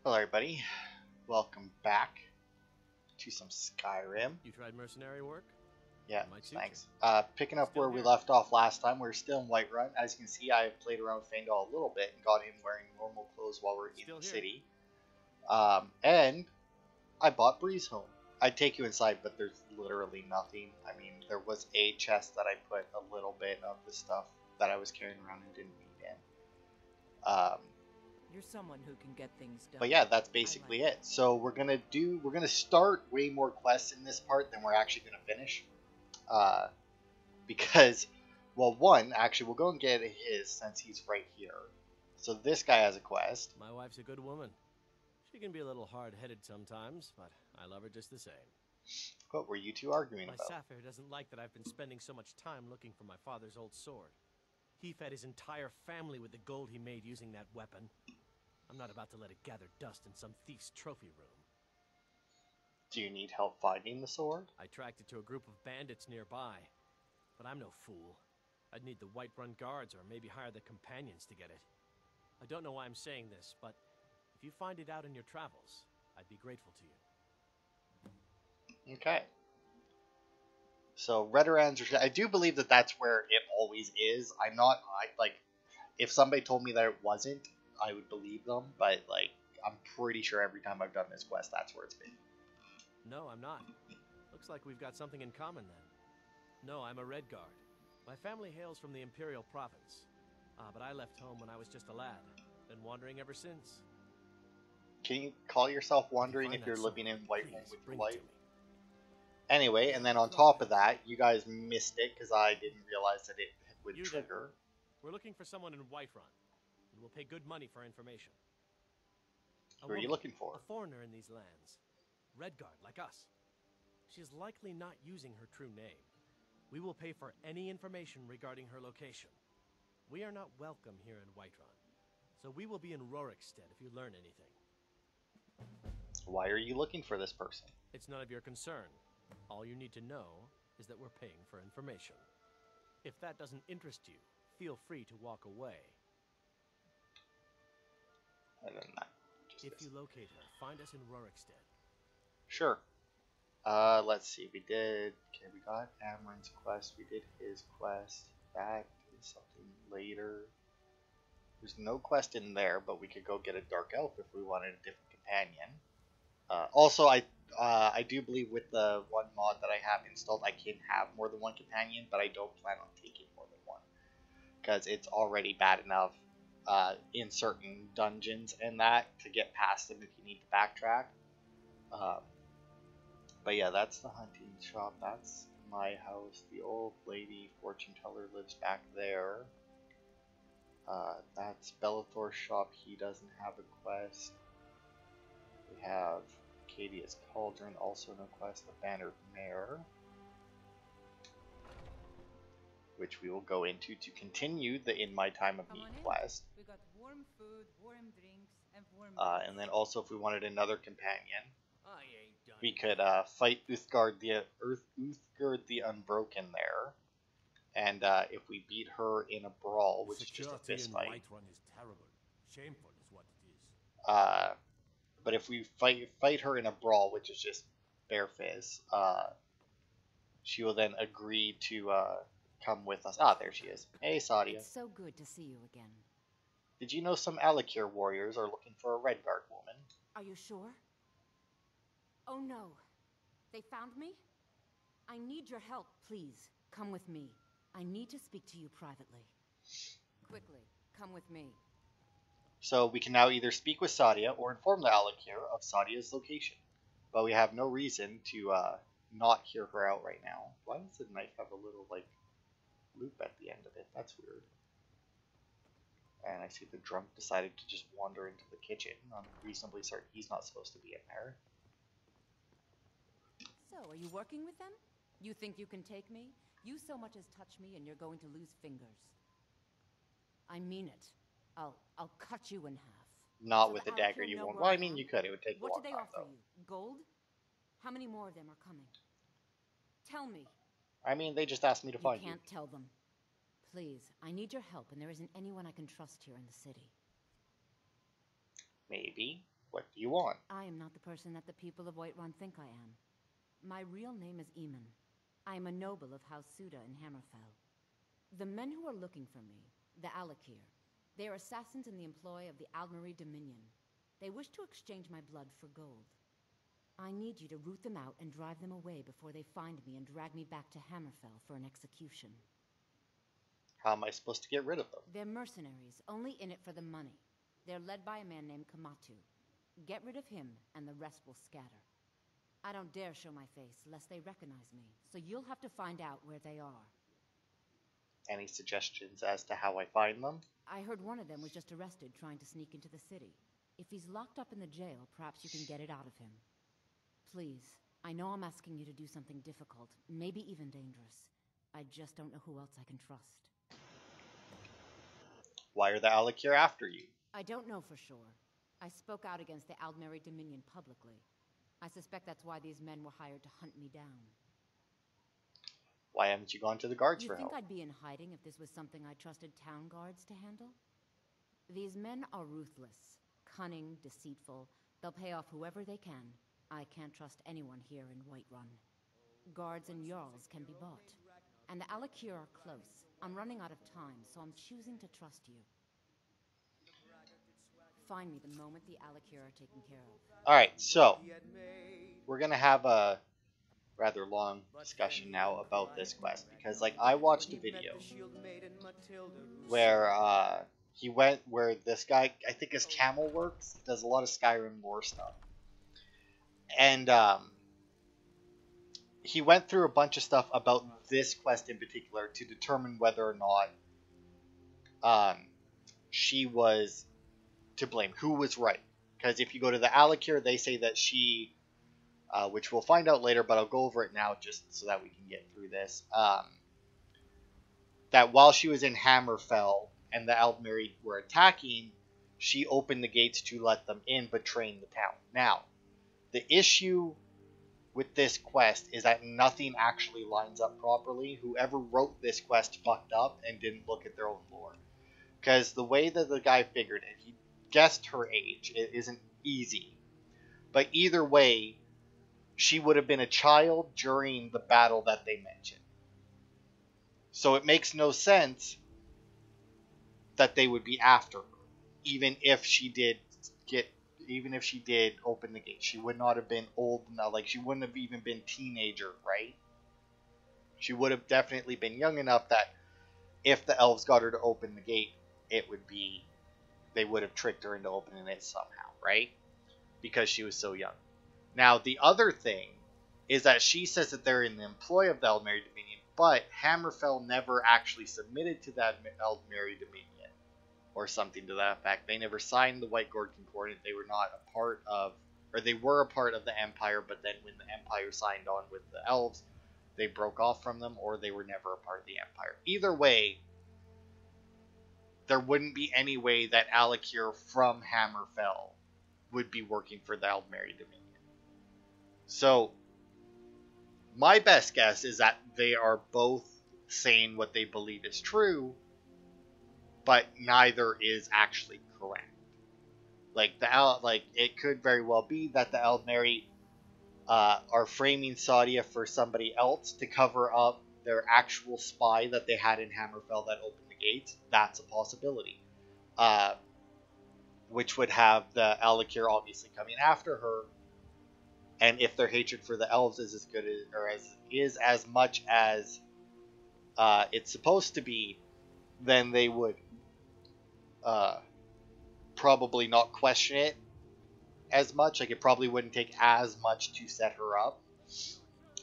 Hello, everybody. Welcome back to some Skyrim. You tried mercenary work? Yeah, Might suit thanks. Picking up Still where we here. left off last time, we're still in Whiterun. As you can see, I have played around with Fangol a little bit and got him wearing normal clothes while we're Still in the here. city. And I bought Breeze home. I'd take you inside, but there's literally nothing. I mean, there was a chest that I put a little bit of the stuff that I was carrying around and didn't need in. You're someone who can get things done. But yeah, that's basically it. So we're gonna start way more quests in this part than we're actually gonna finish. Because, well, one, actually, we'll go and get his since he's right here. So this guy has a quest. My wife's a good woman. She can be a little hard-headed sometimes, but I love her just the same. What were you two arguing My about? Sapphire doesn't like that I've been spending so much time looking for my father's old sword. He fed his entire family with the gold he made using that weapon. I'm not about to let it gather dust in some thief's trophy room. Do you need help finding the sword? I tracked it to a group of bandits nearby, but I'm no fool. I'd need the Whiterun guards or maybe hire the companions to get it. I don't know why I'm saying this, but if you find it out in your travels, I'd be grateful to you. Okay. So Redorans, I do believe that that's where it always is. If somebody told me that it wasn't, I would believe them. But like, I'm pretty sure every time I've done this quest, that's where it's been. No, I'm not. Looks like we've got something in common then. No, I'm a Red Guard. My family hails from the Imperial Province. But I left home when I was just a lad. Been wandering ever since. Can you call yourself wandering if you're living in Whiterun with your wife? Anyway, and then on top of that, you guys missed it because I didn't realize that it would trigger. We're looking for someone in Whiterun, and we'll pay good money for information. Who are you looking for? A foreigner in these lands. Redguard, like us. She is likely not using her true name. We will pay for any information regarding her location. We are not welcome here in Whiterun, so we will be in Rorikstead if you learn anything. Why are you looking for this person? It's none of your concern. All you need to know is that we're paying for information. If that doesn't interest you, feel free to walk away. And then that. If you locate her, find us in Rorikstead. Sure. Let's see. We got Amron's quest. We did his quest. That is something later. There's no quest in there, but we could go get a Dark Elf if we wanted a different companion. Also, I do believe with the one mod that I have installed, I can have more than one companion, but I don't plan on taking more than one. Because it's already bad enough in certain dungeons and that to get past them if you need to backtrack. But yeah, that's the hunting shop. That's my house. The old lady fortune teller lives back there. That's Bellathor's shop. He doesn't have a quest. We have Acadia's Cauldron, also no quest. The Bannered Mare, which we will go into to continue the In My Time of Need quest. We got warm food, warm drinks, and warm and then also if we wanted another companion, I ain't done. we could fight Uthgard the Unbroken there. And if we beat her in a brawl, which is just a fist fight. Whiterun is terrible. Shameful is what it is. But if we fight her in a brawl, which is just bare fist, she will then agree to come with us. Ah, there she is. Hey, Sadia. It's so good to see you again. Did you know some Alakir warriors are looking for a Redguard woman? Are you sure? Oh no. They found me? I need your help, please. Come with me. I need to speak to you privately. Quickly, come with me. So we can now either speak with Sadia or inform the Alakir of Sadia's location. But we have no reason to not hear her out right now. Why does the knife have a little, like, loop at the end of it? That's weird. And I see the drunk decided to just wander into the kitchen. I'm reasonably certain he's not supposed to be in there. So, are you working with them? You think you can take me? You so much as touch me and you're going to lose fingers. I mean it. I'll cut you in half. Not So with the a dagger, Alakir you know won't. where Well, I I mean, am? you could. It would take a What long do they time, offer though. you? Gold? How many more of them are coming? Tell me. I mean, they just asked me to find You can't tell them. Please, I need your help, and there isn't anyone I can trust here in the city. Maybe. What do you want? I am not the person that the people of Whiterun think I am. My real name is Eamon. I am a noble of House Suda in Hammerfell. The men who are looking for me, the Alakir, they are assassins in the employ of the Aldmeri Dominion. They wish to exchange my blood for gold. I need you to root them out and drive them away before they find me and drag me back to Hammerfell for an execution. How am I supposed to get rid of them? They're mercenaries, only in it for the money. They're led by a man named Kamatu. Get rid of him, and the rest will scatter. I don't dare show my face, lest they recognize me, so you'll have to find out where they are. Any suggestions as to how I find them? I heard one of them was just arrested trying to sneak into the city. If he's locked up in the jail, perhaps you can get it out of him. Please, I know I'm asking you to do something difficult, maybe even dangerous. I just don't know who else I can trust. Why are the Alakir after you? I don't know for sure. I spoke out against the Aldmeri Dominion publicly. I suspect that's why these men were hired to hunt me down. Why haven't you gone to the guards You for think help? I'd be in hiding if this was something I trusted town guards to handle? These men are ruthless, cunning, deceitful. They'll pay off whoever they can. I can't trust anyone here in Whiterun. Guards and Jarls can be bought. And the Alakir are close. I'm running out of time, so I'm choosing to trust you. Find me the moment the Alakir are taken care of. Alright, so we're gonna have a rather long discussion now about this quest, because like I watched a video where he went where this guy, I think his camel works, does a lot of Skyrim lore stuff, and he went through a bunch of stuff about this quest in particular to determine whether or not she was to blame, who was right. Because if you go to the Alakir, they say that she, which we'll find out later, but I'll go over it now just so that we can get through this, that while she was in Hammerfell and the Aldmeri were attacking, she opened the gates to let them in, but trained the town. Now, the issue with this quest is that nothing actually lines up properly. Whoever wrote this quest fucked up and didn't look at their own lore. Because the way that the guy figured it, he guessed her age. It isn't easy. But either way, she would have been a child during the battle that they mentioned. So it makes no sense that they would be after her. Even if she did open the gate. She would not have been old enough. Like, she wouldn't have even been teenager, right? She would have definitely been young enough that if the elves got her to open the gate, they would have tricked her into opening it somehow, right? Because she was so young. Now, the other thing is that she says that they're in the employ of the Aldmeri Dominion, but Hammerfell never actually submitted to that Aldmeri Dominion, or something to that effect. They never signed the White Gourd Concordant. They were not a part of, or they were a part of the Empire, but then when the Empire signed on with the elves, they broke off from them, or they were never a part of the Empire. Either way, there wouldn't be any way that Alakir from Hammerfell would be working for the Aldmeri Dominion. So, my best guess is that they are both saying what they believe is true, but neither is actually correct. Like it could very well be that the Aldmeri are framing Sadia for somebody else to cover up their actual spy that they had in Hammerfell that opened the gates. That's a possibility. Which would have the Alakir obviously coming after her. And if their hatred for the elves is as good as, or as much as it's supposed to be, then they would probably not question it as much. Like, it probably wouldn't take as much to set her up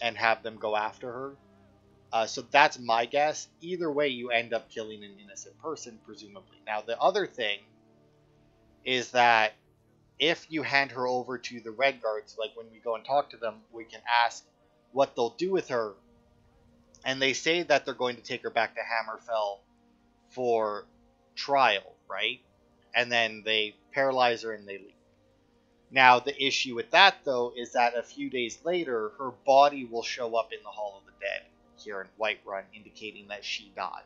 and have them go after her. So that's my guess. Either way, you end up killing an innocent person, presumably. Now, the other thing is that if you hand her over to the Red Guards, like when we go and talk to them, we can ask what they'll do with her. And they say that they're going to take her back to Hammerfell for trial, right? And then they paralyze her and they leave. Now, the issue with that, though, is that a few days later, her body will show up in the Hall of the Dead here in Whiterun, indicating that she died.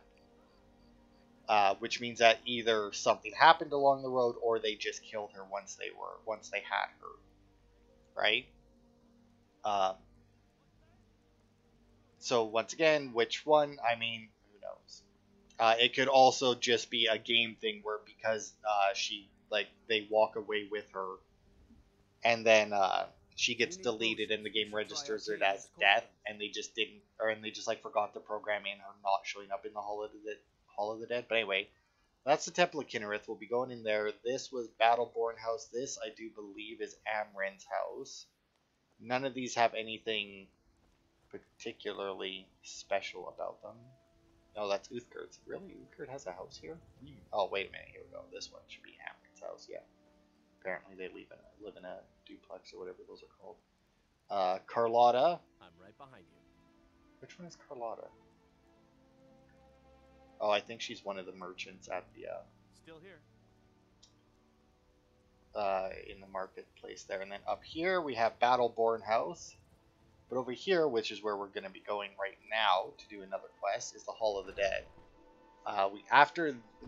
which means that either something happened along the road or they just killed her once they had her, right? Um, so once again, which one? I mean, who knows? It could also just be a game thing where because they walk away with her, and then she gets deleted and the game registers it as a death, and they just didn't, and they just like forgot to program in her not showing up in the Hall of the Dead. But anyway, that's the Temple of Kinnereth. We'll be going in there. This was Battleborn House. This, I do believe, is Amren's house. None of these have anything particularly special about them. No, that's Uthgerd's. Really? Uthgerd has a house here? Oh, wait a minute. Here we go. This one should be Amren's house. Yeah. Apparently they live in a duplex or whatever those are called. Carlotta. I'm right behind you. Which one is Carlotta? Oh, I think she's one of the merchants at the Still here. In the marketplace there. And then up here we have Battleborn House. But over here, which is where we're going to be going right now to do another quest, is the Hall of the Dead. We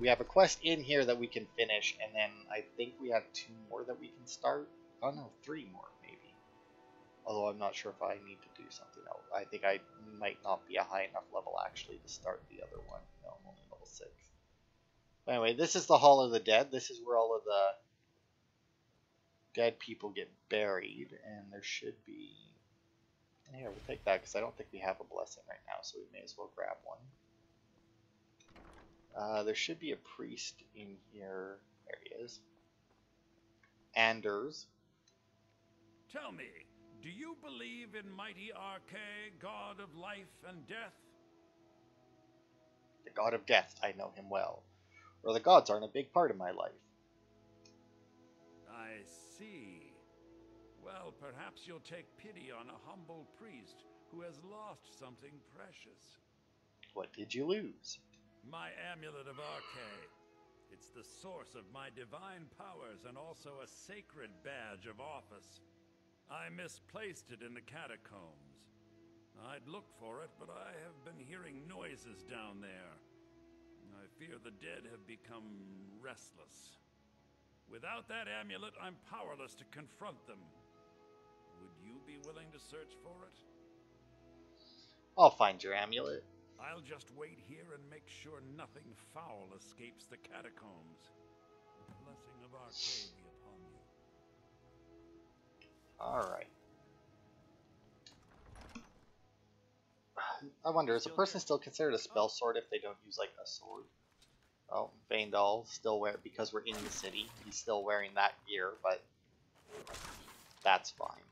have a quest in here that we can finish, and then I think we have 2 more that we can start. Oh no, 3 more maybe. Although I'm not sure if I need to do something else. I think I might not be a high enough level actually to start the other one. No, I'm only level 6. But anyway, this is the Hall of the Dead. This is where all of the dead people get buried, and there should be... Yeah, we'll take that because I don't think we have a blessing right now, so we may as well grab one. There should be a priest in here. There he is. Anders. Tell me, do you believe in mighty Arche, god of life and death? The god of death, I know him well. Or the gods aren't a big part of my life. I see. Well, perhaps you'll take pity on a humble priest who has lost something precious. What did you lose? My amulet of Arche. It's the source of my divine powers and also a sacred badge of office. I misplaced it in the catacombs. I'd look for it, but I have been hearing noises down there. I fear the dead have become restless. Without that amulet, I'm powerless to confront them. Would you be willing to search for it? I'll find your amulet. I'll just wait here and make sure nothing foul escapes the catacombs. The blessing of Arche be upon you. Alright. I wonder, is a person still considered a spell sword if they don't use, like, a sword? Oh, Vaindal still because we're in the city, he's still wearing that gear, but that's fine.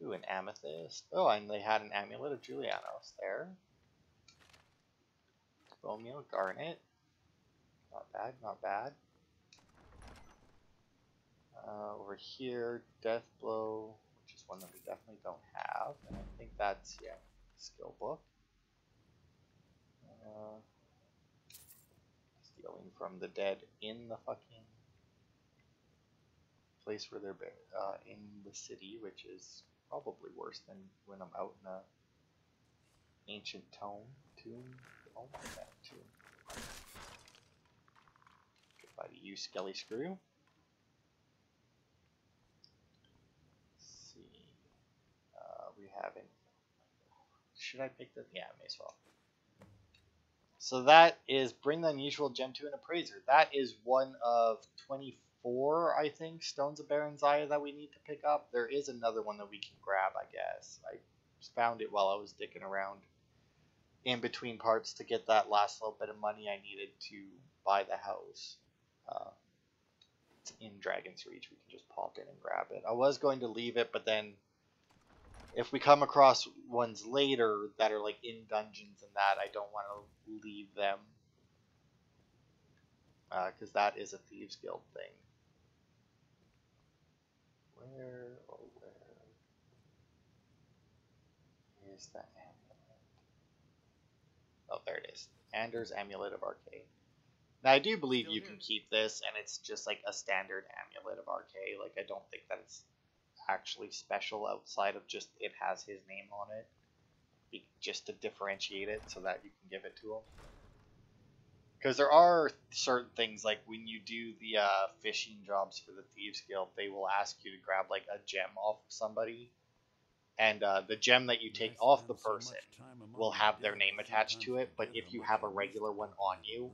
Ooh, an amethyst. Oh, and they had an amulet of Julianos there. Bowmeal, garnet. Not bad, not bad. Over here, death blow, which is one that we definitely don't have, and I think that's, yeah, skill book. Stealing from the dead in the fucking place where they're in the city, which is probably worse than when I'm out in a ancient tomb. Oh my god, tomb. Goodbye to you, Skelly Screw. Let's see. We haven't. Should I pick the? Yeah, may as well. So that is bring the unusual gem to an appraiser. That is one of 24, I think, Stones of Baronzaya that we need to pick up. There is another one that we can grab, I guess. I found it while I was dicking around in between parts to get that last little bit of money I needed to buy the house. It's in Dragon's Reach. We can just pop in and grab it. I was going to leave it, but then if we come across ones later that are like in dungeons and that, I don't want to leave them. Because that is a Thieves Guild thing. Where is that amulet? Oh, there it is. Anders Amulet of Arche. Now, I do believe you can keep this, and it's just like a standard amulet of Arche. Like, I don't think that it's actually special outside of just it has his name on it. just to differentiate it so that you can give it to them. Because there are certain things, like when you do the fishing jobs for the Thieves Guild, they will ask you to grab like a gem off of somebody, and the gem that you take off the person will have their name attached to it. But if you have a regular one on you,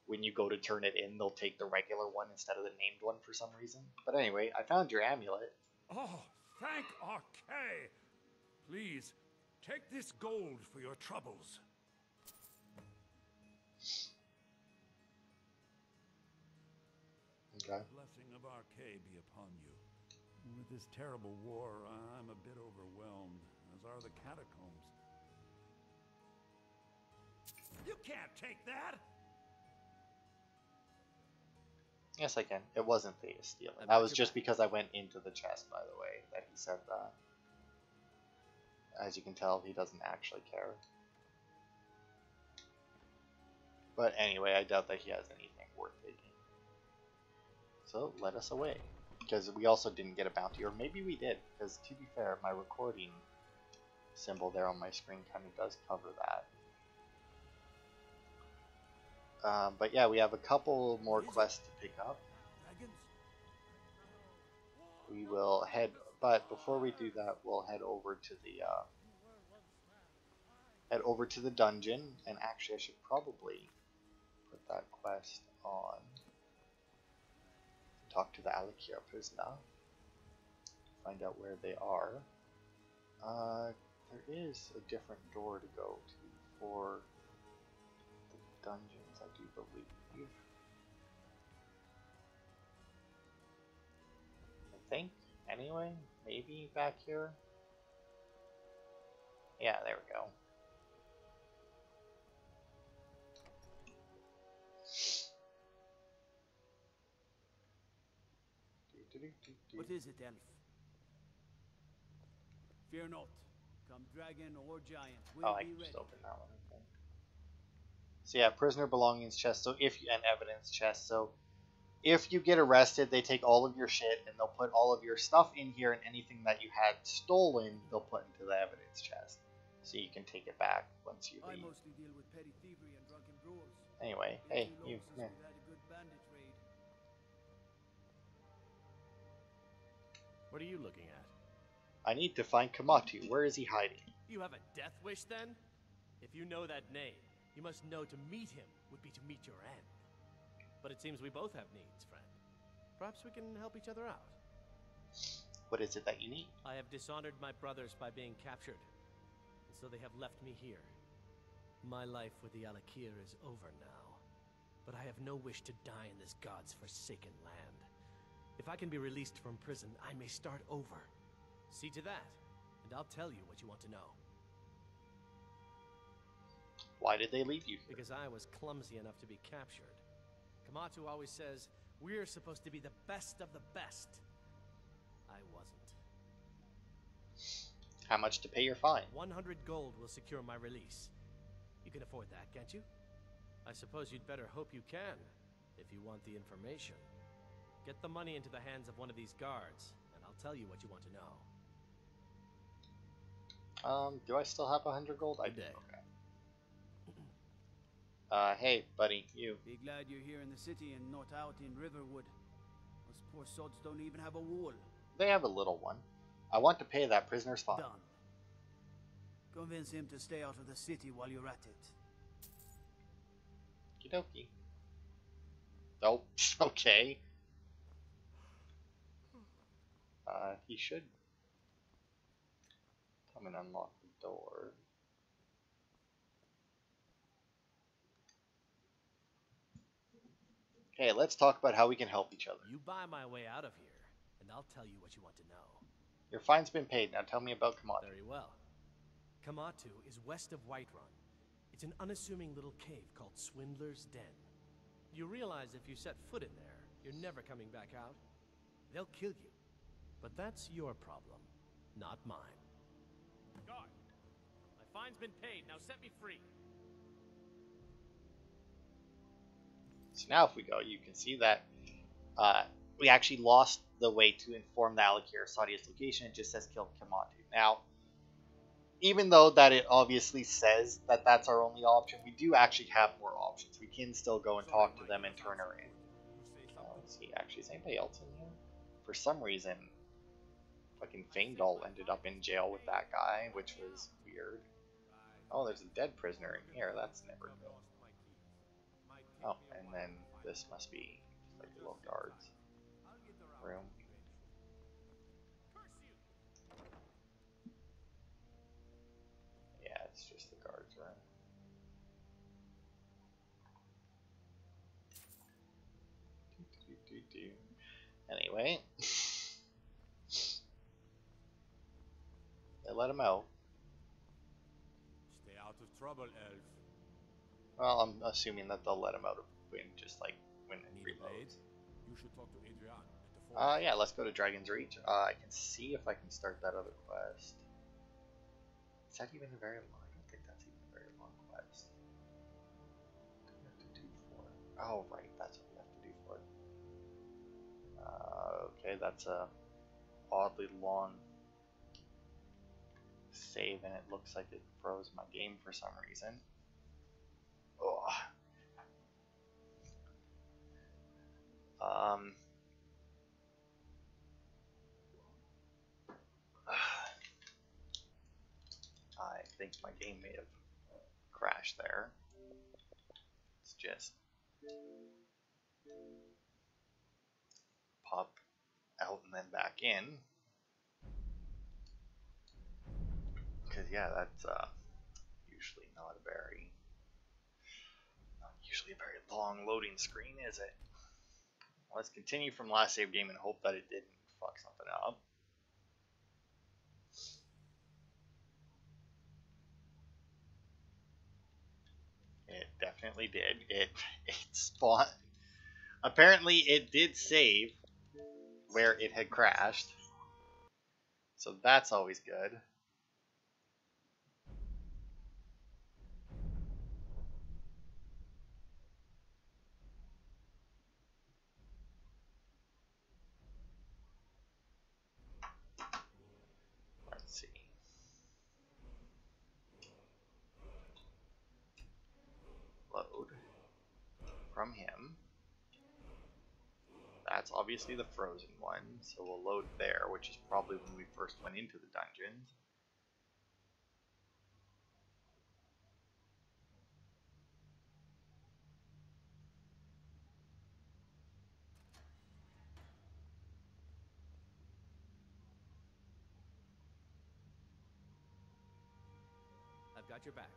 when you go to turn it in, they'll take the regular one instead of the named one for some reason. But anyway, I found your amulet. Oh, thank Archay! Please, take this gold for your troubles. Okay. The blessing of Archay be upon you. With this terrible war, I'm a bit overwhelmed, as are the catacombs. You can't take that! Yes, I can. It wasn't Thea stealing. That was just because I went into the chest, by the way, that he said that. As you can tell, he doesn't actually care. But anyway, I doubt that he has anything worth taking. So, let us away. Because we also didn't get a bounty, or maybe we did, because to be fair, my recording symbol there on my screen kind of does cover that. But yeah, we have a couple more quests to pick up. We will head, but before we do that, we'll head over to the dungeon. And actually, I should probably put that quest on. Talk to the Alakira prisoner. Find out where they are. There is a different door to go to for the dungeons, I do believe. I think, anyway, maybe back here. Yeah, there we go. What is it, elf? Fear not. Come dragon or giant, we'll Oh, I be can just ready. open that one, I think. So yeah, prisoner belongings chest. So if you, and evidence chest. So if you get arrested, they take all of your shit and they'll put all of your stuff in here, and anything that you had stolen, they'll put into the evidence chest. So you can take it back once you I leave. mostly deal with petty thievery and drunken brawls. Anyway, Been hey, too long you. since Yeah. we've had a good bandit raid. What are you looking at? I need to find Kamatu. Where is he hiding? You have a death wish, then? If you know that name, you must know to meet him would be to meet your end. But it seems we both have needs, friend. Perhaps we can help each other out. What is it that you need? I have dishonored my brothers by being captured, and so they have left me here. My life with the Alakir is over now, but I have no wish to die in this god's forsaken land. If I can be released from prison, I may start over. See to that, and I'll tell you what you want to know. Why did they leave you here? Because I was clumsy enough to be captured. Kamatu always says, we're supposed to be the best of the best. I wasn't. How much to pay your fine? 100 gold will secure my release. You can afford that, can't you? I suppose you'd better hope you can, if you want the information. Get the money into the hands of one of these guards, and I'll tell you what you want to know. Do I still have 100 gold? I do. Day. Okay. Hey, buddy, you. Be glad you're here in the city and not out in Riverwood. Those poor sods don't even have a wall. They have a little one. I want to pay that prisoner's fine. Done. Convince him to stay out of the city while you're at it. Okie dokie. Oh, okay. He should come and unlock the door. Okay, let's talk about how we can help each other. You buy my way out of here, and I'll tell you what you want to know. Your fine's been paid. Now tell me about Kamatu. Very well. Kamatu is west of Whiterun. It's an unassuming little cave called Swindler's Den. You realize if you set foot in there, you're never coming back out? They'll kill you. But that's your problem, not mine. Guard! My fine's been paid, now set me free. So now if we go, you can see that we actually lost the way to inform the Alakir Sadia's location. It just says kill Kamatu. Now, even though that it obviously says that that's our only option, we do actually have more options. We can still go and talk to them and turn her in. Let's see, actually, is anybody else in here? For some reason, fucking Faendal ended up in jail with that guy, which was weird. Oh, there's a dead prisoner in here. That's never good. Oh, and then this must be like a little guards room. Yeah, it's just the guards room. Anyway, they let him out. Stay out of trouble, elf. Well, I'm assuming that they'll let him out when when it Need a blade? reloads. You should talk to Adrian at the fort. Yeah, let's go to Dragon's Reach. I can see if I can start that other quest. Is that even a very long? I don't think that's even a very long quest. What do we have to do for it? Oh, right, that's what we have to do for it. Okay, that's a oddly long save, and it looks like it froze my game for some reason. Oh. I think my game may have crashed there. Let's just pop out and then back in. Because yeah, that's usually not usually a very long loading screen, is it? Let's continue from last save game and hope that it didn't fuck something up. It definitely did. It spawned. Apparently, it did save where it had crashed, so that's always good. Let's see. Load from him. That's obviously the frozen one, so we'll load there, which is probably when we first went into the dungeons. I've got your back.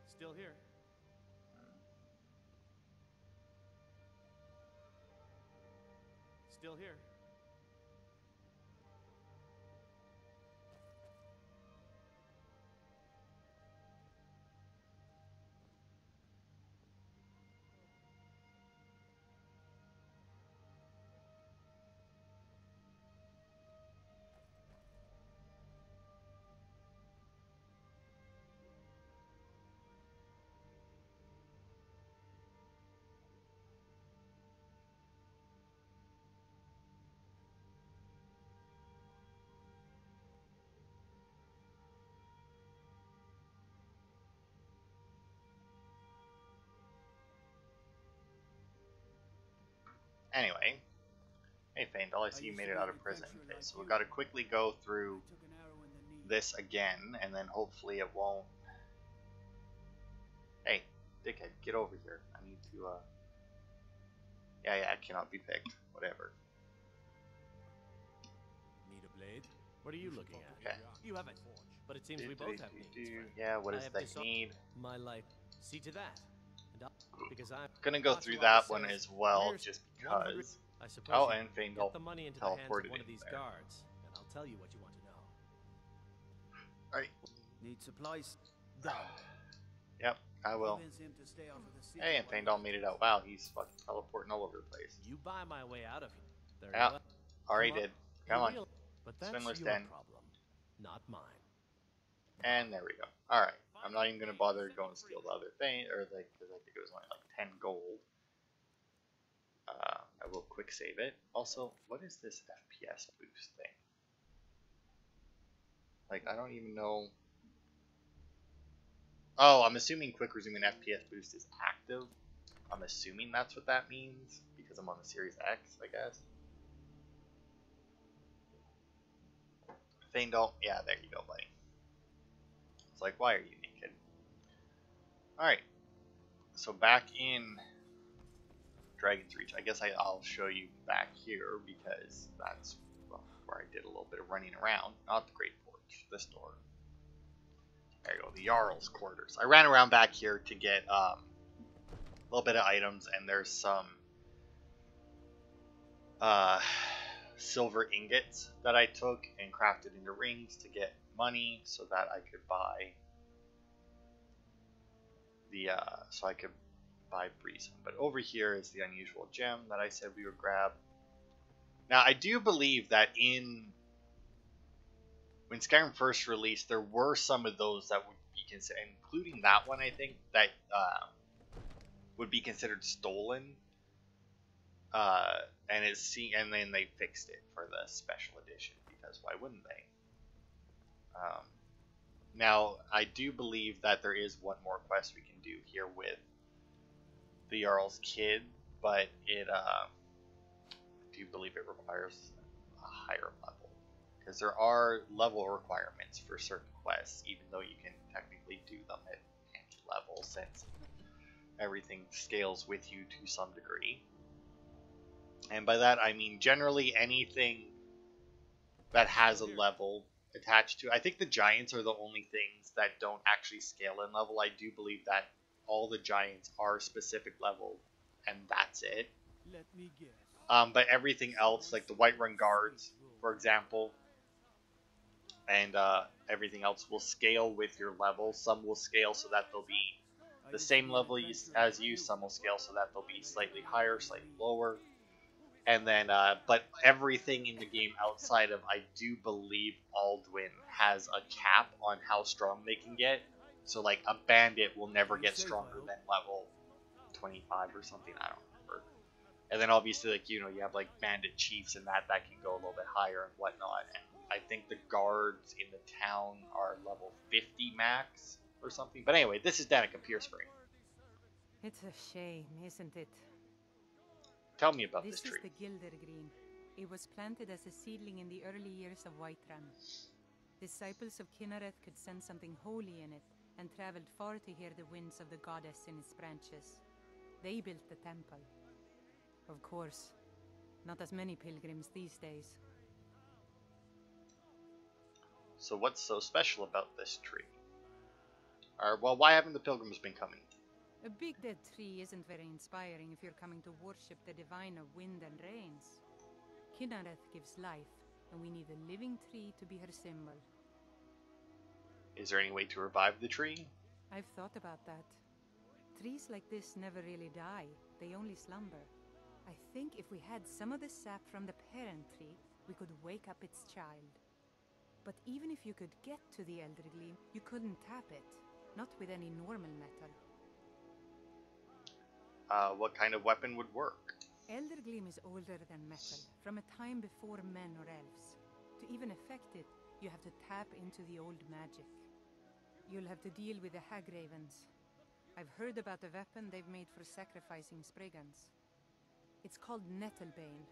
Still here. Still here. Anyway, hey Faendal, I see you made it out of prison. Okay, so we've got to quickly go through this again, and then hopefully it won't. Hey, dickhead, get over here. I need to, yeah, it cannot be picked. Whatever. Need a blade? What are you looking at? Okay. You have a forge, but it seems we both have needs. Yeah, what I is have the decided need? My life. See to that. And because I'm Gonna go through that one as well, just because. I suppose Oh, you and Faendal get the money into the hands of teleported one in of these there. guards, and I'll tell you what you want to know. Alright, Need supplies? Done. yep, I will. Convince him to stay out of the city Hey, and while Faendal made it out. Wow, he's fucking teleporting all over the place. You buy my way out of here. There Yeah, you are. already Come did. You Come on. But that's Swindler's your Den. problem, not mine. And there we go. Alright, I'm not even gonna bother going to steal the other thing, or like, because I think it was only like 10 gold. I will quick save it. Also, what is this FPS boost thing? Like, I don't even know. Oh, I'm assuming quick resuming FPS boost is active. I'm assuming that's what that means because I'm on the Series X, I guess. Thane don't. Yeah, there you go, buddy. It's like, why are you naked? Alright. So back in Dragon's Reach, I guess I'll show you back here because that's where I did a little bit of running around. Not the Great Forge, this door. There you go, the Jarl's quarters. I ran around back here to get a little bit of items, and there's some silver ingots that I took and crafted into rings to get money so that I could buy the Breeze. But over here is the unusual gem that I said we would grab. Now I do believe that when Skyrim first released, there were some of those that would be considered, including that one, I think, that would be considered stolen. And then they fixed it for the special edition, because why wouldn't they? Now, I do believe that there is one more quest we can do here with the Jarl's Kid, but I do believe it requires a higher level, because there are level requirements for certain quests, even though you can technically do them at any level, since everything scales with you to some degree. And by that I mean generally anything that has a level attached to. I think the giants are the only things that don't actually scale in level. I do believe that all the giants are specific level, and that's it. Let me guess. But everything else, like the Whiterun guards, for example, and everything else will scale with your level. Some will scale so that they'll be the same level as you. Some will scale so that they'll be slightly higher, slightly lower. And then, but everything in the game outside of, I do believe, Alduin has a cap on how strong they can get. So, like, a bandit will never get stronger than level 25 or something, I don't remember. And then, obviously, like, you know, you have, like, bandit chiefs and that can go a little bit higher and whatnot. And I think the guards in the town are level 50 max or something. But anyway, this is Danica Piercespring. It's a shame, isn't it? Tell me about This this tree. is the Gildergreen. It was planted as a seedling in the early years of Whiterun. Disciples of Kynareth could sense something holy in it, and traveled far to hear the winds of the goddess in its branches. They built the temple. Of course, not as many pilgrims these days. So what's so special about this tree? Or, well, why haven't the pilgrims been coming? A big dead tree isn't very inspiring if you're coming to worship the divine of wind and rains. Kynareth gives life, and we need a living tree to be her symbol. Is there any way to revive the tree? I've thought about that. Trees like this never really die, they only slumber. I think if we had some of the sap from the parent tree, we could wake up its child. But even if you could get to the Eldergleam, you couldn't tap it, not with any normal metal. What kind of weapon would work? Eldergleam is older than metal, from a time before men or elves. To even affect it, you have to tap into the old magic. You'll have to deal with the Hagravens. I've heard about the weapon they've made for sacrificing Spriggans. It's called Nettlebane.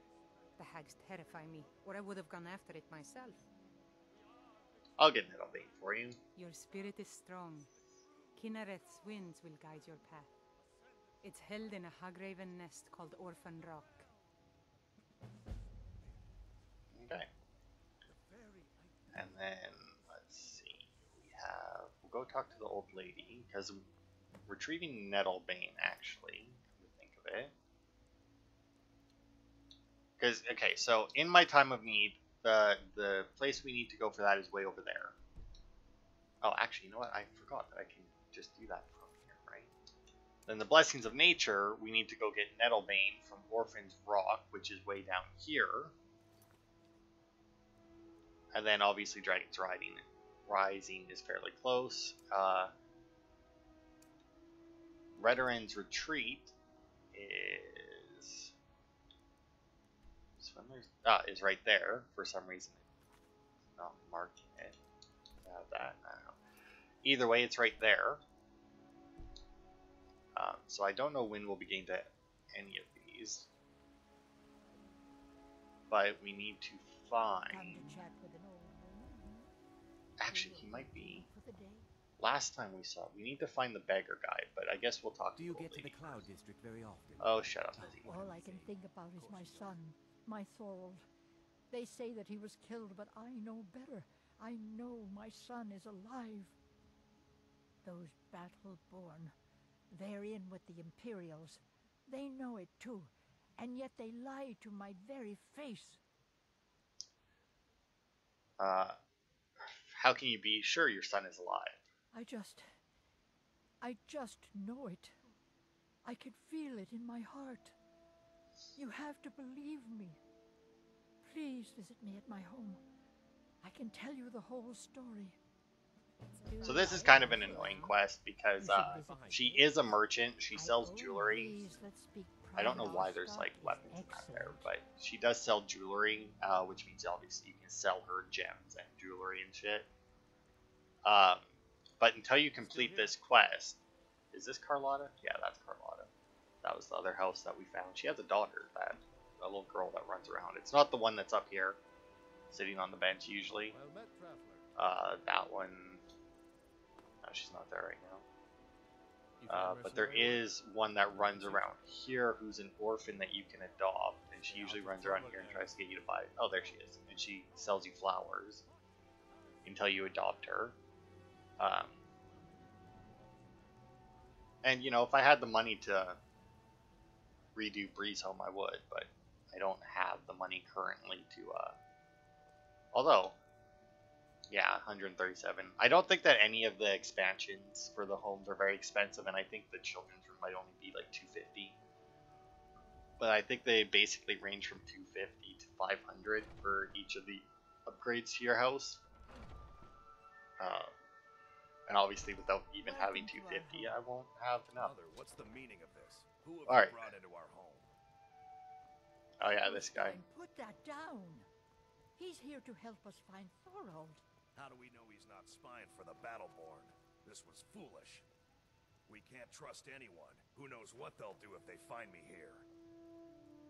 The hags terrify me, or I would have gone after it myself. I'll get Nettlebane for you. Your spirit is strong. Kynareth's winds will guide your path. It's held in a Hagraven nest called Orphan Rock. Okay. And then, let's see. We'll go talk to the old lady, because retrieving Nettlebane, actually, come to think of it. Because, okay, so in my time of need, the place we need to go for that is way over there. Oh, actually, you know what? I forgot that I can just do that from here, right? Then the Blessings of Nature, we need to go get Nettlebane from Orphan's Rock, which is way down here. And then, obviously, Dragon's Rising is fairly close. Whiterun's Retreat is one is right there for some reason. Not marking it. Have that. I don't know. Either way, it's right there. So I don't know when we'll be getting to any of these, but we need to find. Actually, he might be. Last time we saw, we need to find the beggar guy, but I guess we'll talk. Do you get to the Cloud District very often? Oh, shut up, Lizzie. All I can think about is my son, my Thorold. They say that he was killed, but I know better. I know my son is alive. Those Battle-born, they're in with the Imperials. They know it too, and yet they lie to my very face. How can you be sure your son is alive? I just know it. I can feel it in my heart. You have to believe me. Please visit me at my home. I can tell you the whole story. So this is kind of an annoying quest because she is a merchant. She sells jewelry. I don't know why there's like weapons out there, but she does sell jewelry, which means obviously you can sell her gems and jewelry and shit. But until you complete this quest, is this Carlotta? Yeah, that's Carlotta. That was the other house that we found. She has a daughter, a little girl that runs around. It's not the one that's up here, sitting on the bench usually. That one. No, she's not there right now. But there is one that runs around here who's an orphan that you can adopt, and she usually runs around here and tries to get you to buy. Oh, there she is, and she sells you flowers until you adopt her. And you know, if I had the money to redo Breeze Home, I would, but I don't have the money currently to. Although, yeah, 137. I don't think that any of the expansions for the homes are very expensive, and I think the children's room might only be like 250. But I think they basically range from 250 to 500 for each of the upgrades to your house. And obviously, without even having 250, I won't have enough. Mother, what's the meaning of this? Who have Alright. you brought into our home? Oh yeah, this guy. Put that down. He's here to help us find Thorold. How do we know he's not spying for the Battleborn? This was foolish. We can't trust anyone. Who knows what they'll do if they find me here.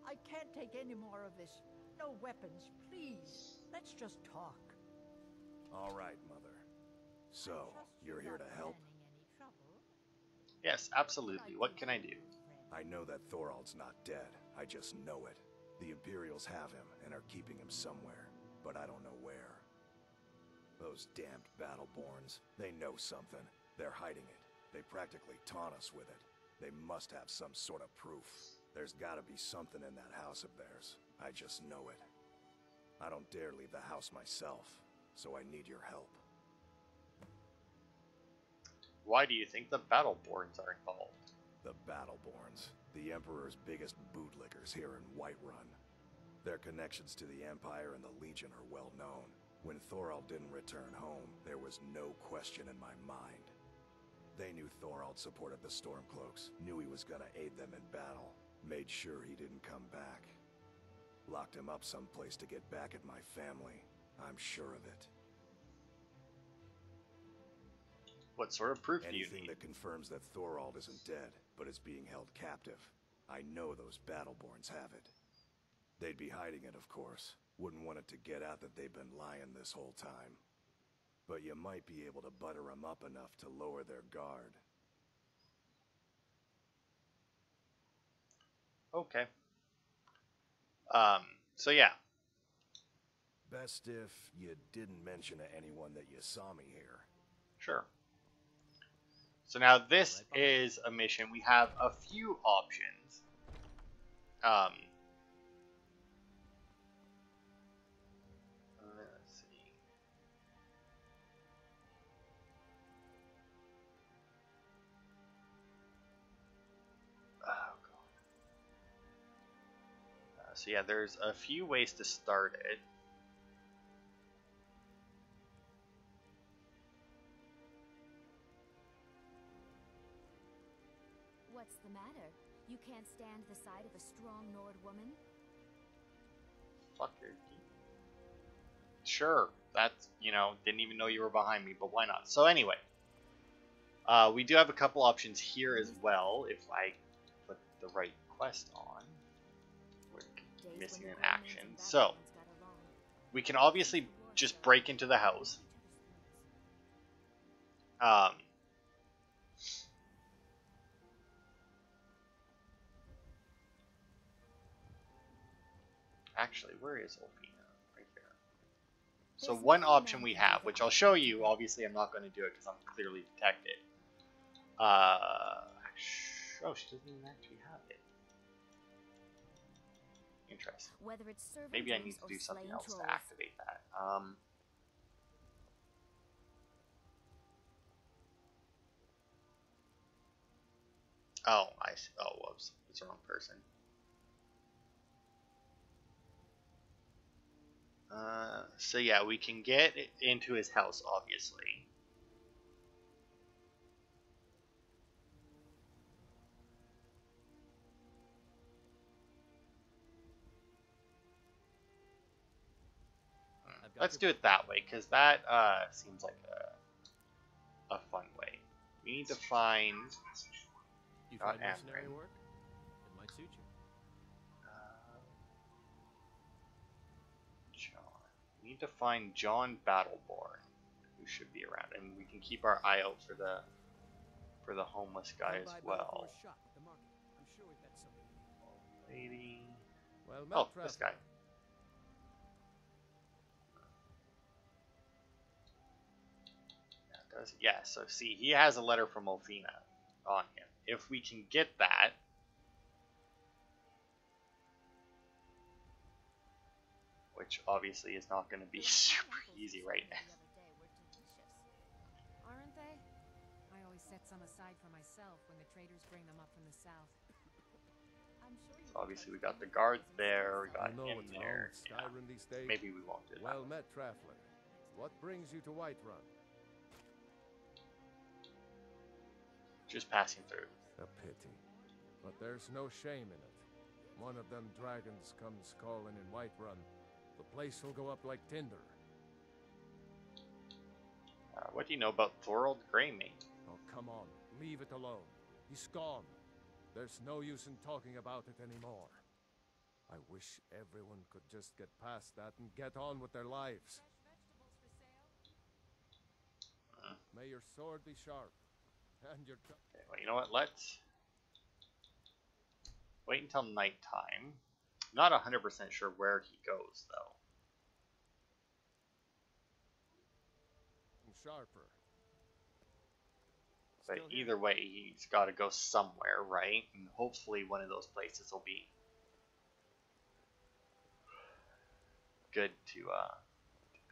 I can't take any more of this. No weapons, please. Let's just talk. All right, Mother. So, you're here to help? Yes, absolutely. What can I do? I know that Thorold's not dead. I just know it. The Imperials have him and are keeping him somewhere, but I don't know where. Those damned Battleborns, they know something. They're hiding it. They practically taunt us with it. They must have some sort of proof. There's gotta be something in that house of theirs. I just know it. I don't dare leave the house myself, so I need your help. Why do you think the Battleborns are involved? The Battleborns, the Emperor's biggest bootlickers here in Whiterun. Their connections to the Empire and the Legion are well known. When Thorold didn't return home, there was no question in my mind. They knew Thorold supported the Stormcloaks, knew he was gonna aid them in battle, made sure he didn't come back. Locked him up someplace to get back at my family. I'm sure of it. What sort of proof do you Anything need? that confirms that Thorold isn't dead, but is being held captive. I know those Battleborns have it. They'd be hiding it, of course. Wouldn't want it to get out that they've been lying this whole time. But you might be able to butter them up enough to lower their guard. Okay. So yeah. Best if you didn't mention to anyone that you saw me here. Sure. So now this is a mission. We have a few options. Let's see. Oh, God. So yeah, there's a few ways to start it. What's the matter? You can't stand the sight of a strong Nord woman? fuck, you're... Sure, that's, you know, didn't even know you were behind me, but why not? So anyway, we do have a couple options here as well, if I put the right quest on. We're missing an action. So, we can obviously just break into the house. Actually, where is Olpina? Right there. So one option we have, which I'll show you, obviously I'm not going to do it because I'm clearly detected. Oh, she doesn't even actually have it. Interesting. Maybe I need to do something else to activate that. Oh, I see. Oh, whoops. It's the wrong person. So yeah, we can get into his house, obviously. Let's do it that way, because that seems like a fun way. We need to find... You find mercenary work? It might suit you. John. We need to find John Battleborn, who should be around, and we can keep our eye out for the homeless guy as well. Lady. Oh, this guy. Yeah, so see, he has a letter from Olfina on him. If we can get that, which obviously is not going to be super easy right now. Aren't they? I always set some aside for myself when the traders bring them up from the south. So obviously we got the guard there, we got him there. Skyrim these days. Maybe we won't do that. Well met, traveler. What brings you to Whiterun? Just passing through. A pity. But there's no shame in it. One of them dragons comes calling in Whiterun. The place will go up like tinder. What do you know about Thorold Greymane? Oh, come on. Leave it alone. He's gone. There's no use in talking about it anymore. I wish everyone could just get past that and get on with their lives. May your sword be sharp. And your okay, well, you know what? Let's wait until nighttime. Not 100% sure where he goes, though. Sharper. But either way, he's got to go somewhere, right? And hopefully one of those places will be good to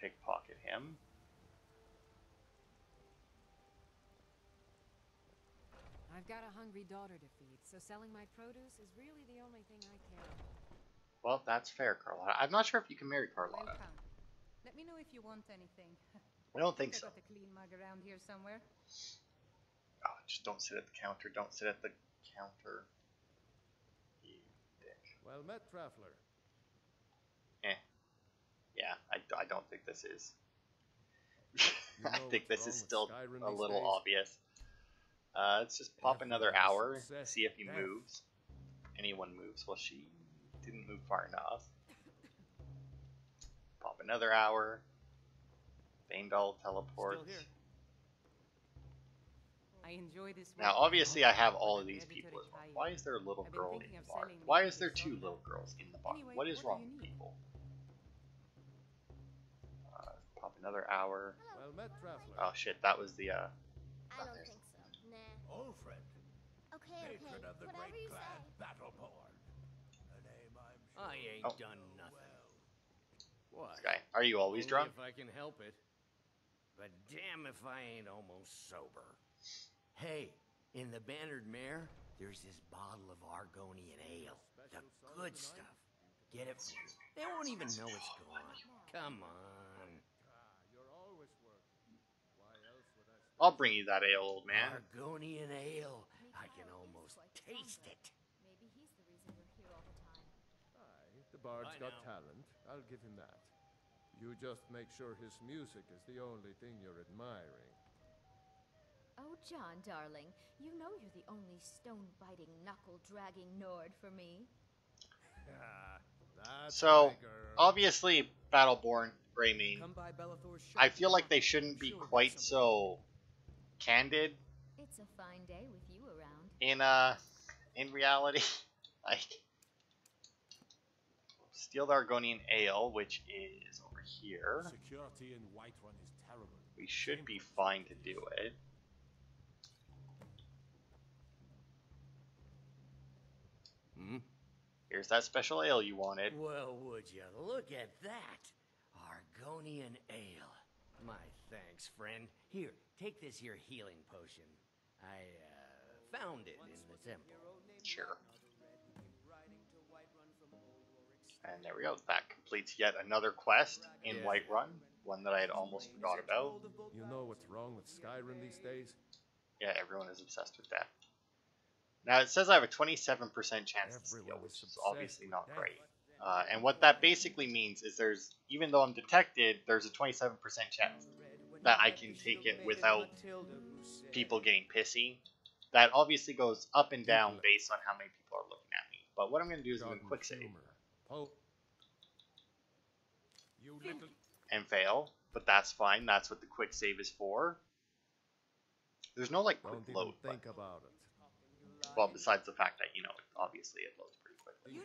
pickpocket him. I've got a hungry daughter to feed, so selling my produce is really the only thing I care about. Well, that's fair, Carlotta. I'm not sure if you can marry Carlotta. Welcome. Let me know if you want anything. I don't think so. I got a clean mug around here somewhere. Oh, just don't sit at the counter. Don't sit at the counter. You dick. Well met, traveler. Yeah, I don't think this is. I think this is still a little obvious. Let's just pop another hour, see if he moves. Anyone moves. Well, she didn't move far enough. Pop another hour. Baindal teleports. I enjoy this. Now, obviously, I have all of these people as well. Why is there a little girl in the bar? Why is there two little girls in the bar? What is wrong with people? Pop another hour. Well met, traveler. Oh shit, that was the I don't think so. Nah. Old friend. Okay, Patron of the whatever great you clan say. Battleborn. A name I'm sure I ain't Oh. done nothing. What? this guy. Are you always Only drunk? if I can help it. But damn if I ain't almost sober. Hey, in the Bannered Mare, there's this bottle of Argonian ale. The good stuff. Get it? They won't even know it's gone. Come on. You're always working. Why else would I stay? I'll bring you that ale, old man. Argonian ale. I can almost taste it. Maybe he's the reason you're here all the time. Aye, the bard's got talent, I'll give him that. You just make sure his music is the only thing you're admiring. Oh, John, darling, you know you're the only stone-biting, knuckle-dragging Nord for me. So, obviously, Battleborn, Greymane, I feel like they shouldn't be quite so candid. It's a fine day with you around. In reality, like, Steel Argonian Ale, which is over here. Security in Whiterun is terrible. We should be fine to do it. Here's that special ale you wanted. Well, would you look at that? Argonian ale. My thanks, friend. Here, take this here healing potion. I found it in the temple. Sure. And there we go. That completes yet another quest in Whiterun. One that I had almost forgot about. You know what's wrong with Skyrim these days? Yeah, everyone is obsessed with that. Now, it says I have a 27% chance to steal, which is obviously not great. And what that basically means is even though I'm detected, there's a 27% chance that I can take it without people getting pissy. That obviously goes up and down based on how many people are looking at me. But what I'm going to do is I'm going to quick save. And fail, but that's fine. That's what the quick save is for. There's no, like, quick load button. Think about it. Well, besides the fact that, obviously it loads pretty quickly.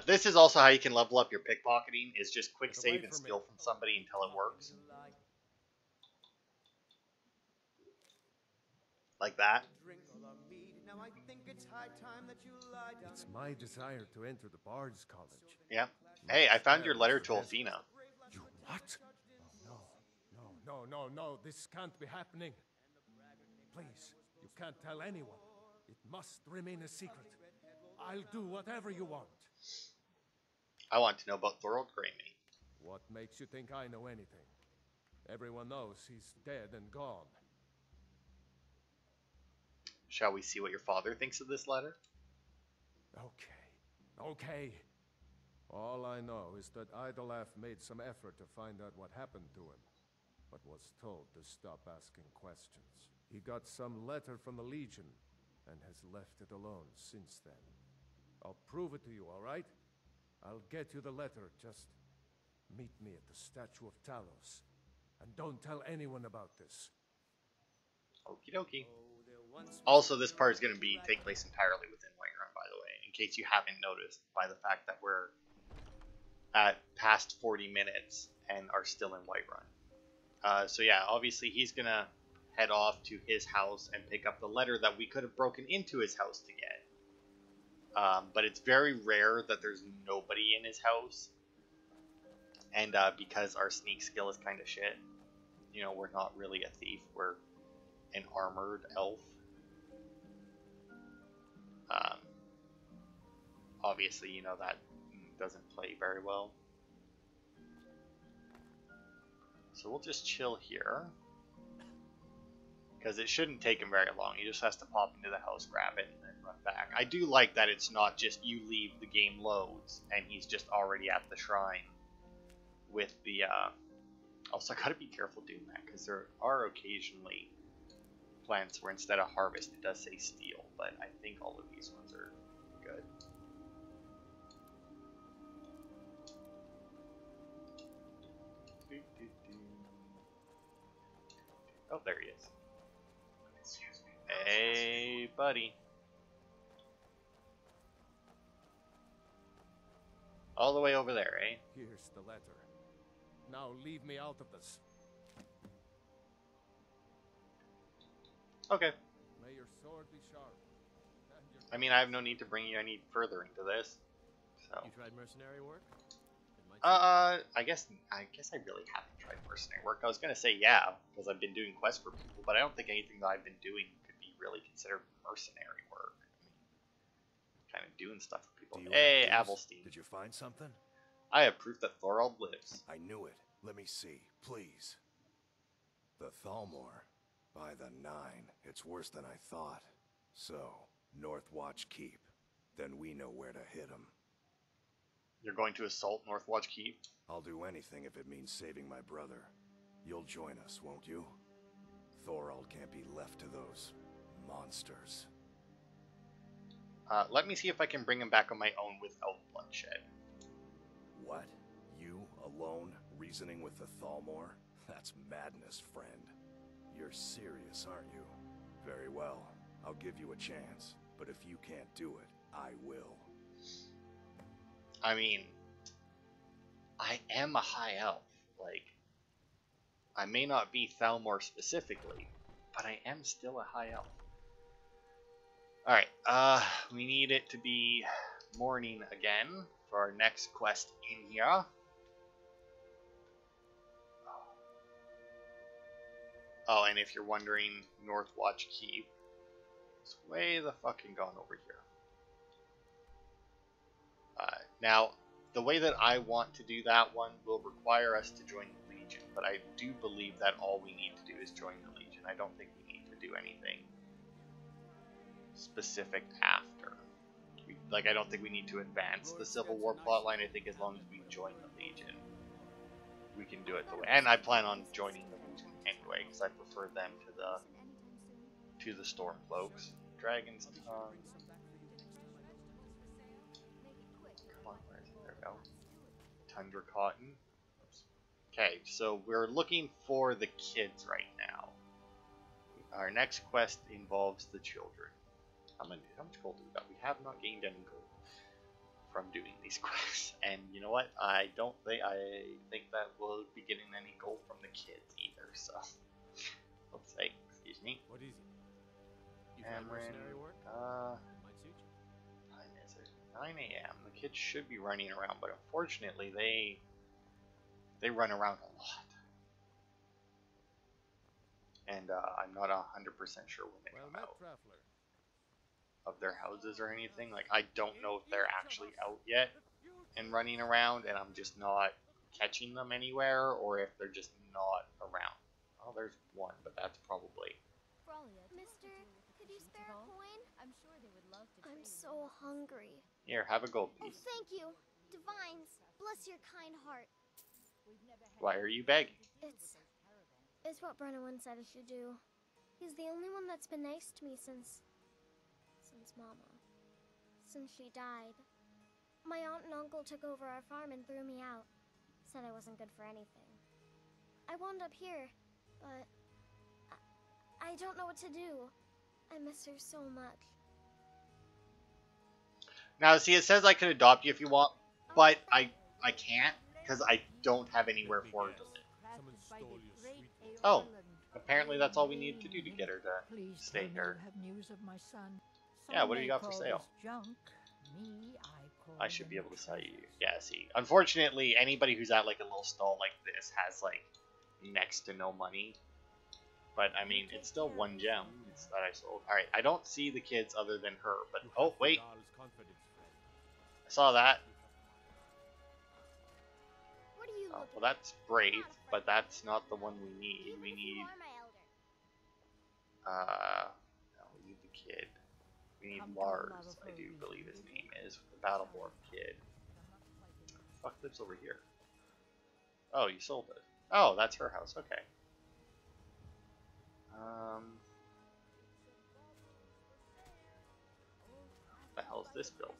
This is also how you can level up your pickpocketing, is just quick save and steal from somebody until it works. Like that. It's my desire to enter the Bard's College. Yeah. Hey, I found your letter to Alfina. You what? No, this can't be happening. Please, you can't tell anyone. It must remain a secret. I'll do whatever you want. I want to know about Thorold Greymane. What makes you think I know anything? Everyone knows he's dead and gone. Shall we see what your father thinks of this letter? Okay. All I know is that Idolaf made some effort to find out what happened to him, but was told to stop asking questions. He got some letter from the Legion, and has left it alone since then. I'll prove it to you, all right? I'll get you the letter, just meet me at the Statue of Talos. And don't tell anyone about this. Okie dokie. Also, this part is going to take place entirely within Whiterun, by the way, in case you haven't noticed by the fact that we're at past 40 minutes and are still in Whiterun. So yeah, obviously he's going to head off to his house and pick up the letter that we could have broken into his house to get. But it's very rare that there's nobody in his house. And because our sneak skill is kind of shit, we're not really a thief, we're an armored elf. Obviously, that doesn't play very well. So we'll just chill here. Because it shouldn't take him very long. He just has to pop into the house, grab it, and then run back. I do like that it's not just you leave, the game loads, and he's just already at the shrine with the... Also, I gotta be careful doing that, because there are occasionally plants where instead of harvest, it does say steal, but I think all of these ones are good. Oh, there he is. Hey, buddy. All the way over there, eh? Here's the letter. Now leave me out of this. Okay. May your sword be sharp. I mean, I have no need to bring you any further into this. So. You tried mercenary work? I guess I really haven't tried mercenary work. I was gonna say yeah, because I've been doing quests for people, but I don't think anything that I've been doing could be really considered mercenary work. I mean, kind of doing stuff for people. Hey, Avelstein. Did you find something? I have proof that Thorold lives. I knew it. Let me see, please. The Thalmor. By the 9, it's worse than I thought. So, North Watch Keep. Then we know where to hit him. You're going to assault Northwatch Keep? I'll do anything if it means saving my brother. You'll join us, won't you? Thorald can't be left to those monsters. Let me see if I can bring him back on my own without bloodshed. What? You, alone, reasoning with the Thalmor? That's madness, friend. You're serious, aren't you? Very well. I'll give you a chance. But if you can't do it, I will. I mean, I am a high elf. Like, I may not be Thalmor specifically, but I am still a high elf. Alright, we need it to be morning again for our next quest in here. Oh, and if you're wondering, Northwatch Keep is way the fucking gone over here. Now, the way that I want to do that one will require us to join the Legion, but I do believe that all we need to do is join the Legion. I don't think we need to do anything specific after. I don't think we need to advance the Civil War plotline. I think as long as we join the Legion, we can do it the way. And I plan on joining the Legion anyway, because I prefer them to the Stormcloaks. Dragon's Tongue. There we go. Tundra Cotton. Oops. Okay, so we're looking for the kids right now. Our next quest involves the children. How much gold do we got? We have not gained any gold from doing these quests. And you know what? I think that we'll be getting any gold from the kids either, so. Let's say, excuse me. What is it? You find mercenary work? Might suit you. Time is it? 9 a.m. The kids should be running around, but unfortunately they run around a lot. And I'm not 100% sure when they come out of their houses or anything. Like, I don't know if they're actually out yet and running around, and I'm just not catching them anywhere, or if they're just not around. Oh, there's one, but that's probably... Mister, could you spare a coin? I'm sure they would love to. I'm so hungry. Here, have a gold piece. Oh, thank you. Divines, bless your kind heart. Why are you begging? It's what Brennan said I should do. He's the only one that's been nice to me since Mama. Since she died. My aunt and uncle took over our farm and threw me out. Said I wasn't good for anything. I wound up here, but I don't know what to do. I miss her so much. Now, see, it says I could adopt you if you want, but I can't, because I don't have anywhere for her to live. Oh, apparently that's all we need to do to get her to stay here. Yeah, what do you got for sale? I should be able to sell you. Yeah, see, unfortunately, anybody who's at like a little stall like this has like next to no money. But I mean, it's still one gem that I sold. All right, I don't see the kids other than her. But oh wait, I saw that. Oh, well, that's Brave, but that's not the one we need. We need no, we need the kid. We need Lars, I do believe his name is, the Battleborn kid. Fuck lives over here. Oh, you sold it. Oh, that's her house. Okay. What the hell is this building?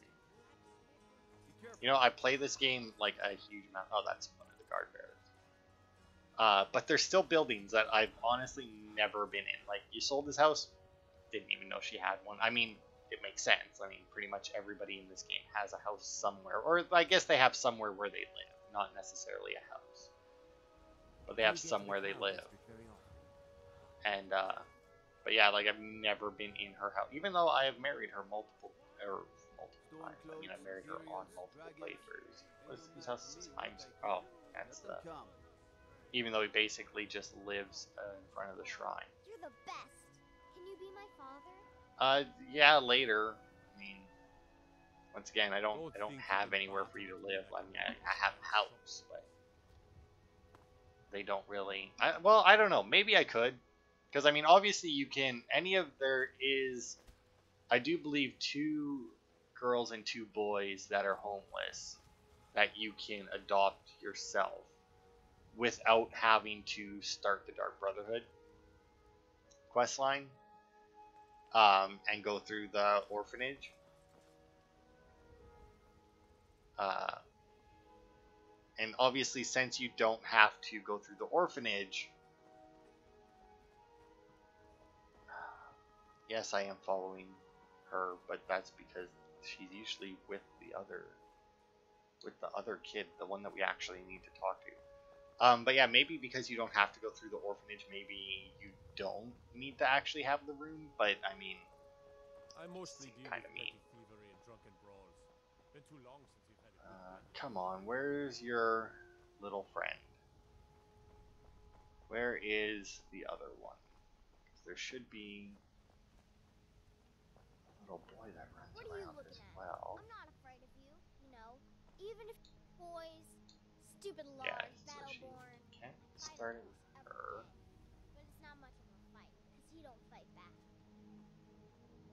You know, I play this game like a huge amount. Oh, that's one of the guard bearers. But there's still buildings that I've honestly never been in. Like, you sold this house, didn't even know she had one. I mean, it makes sense. I mean, pretty much everybody in this game has a house somewhere. Or I guess they have somewhere where they live, not necessarily a house. But they have somewhere they live. And, but yeah, like, I've never been in her house. Even though I have married her multiple times. I mean, I married her on multiple playthroughs. Whose house is this? Oh, that's the... Even though he basically just lives in front of the shrine. You're the best. Can you be my father? Yeah, later. I mean, once again, I don't have anywhere for you to live. I mean, I have a house, but they don't really. Well, I don't know. Maybe I could, because I mean, obviously you can. There is, I do believe, 2 girls and 2 boys that are homeless that you can adopt yourself without having to start the Dark Brotherhood quest line and go through the orphanage. And obviously, since you don't have to go through the orphanage, yes, I am following her, but that's because she's usually with the other kid, the one that we actually need to talk to. But yeah, maybe because you don't have to go through the orphanage, maybe you don't need to actually have the room. But I mean, I mostly deal kind with of mean. petty thievery and drunken brawls. Been too long since you've had a good friend. Come on, where's your little friend? Where is the other one? There should be a little boy that runs What are you around looking as at? well. I'm not afraid of you, you know. Even if boys, stupid laws, Yeah, so Battleborn, she can't start it with her. but it's not much of a fight, because you don't fight back.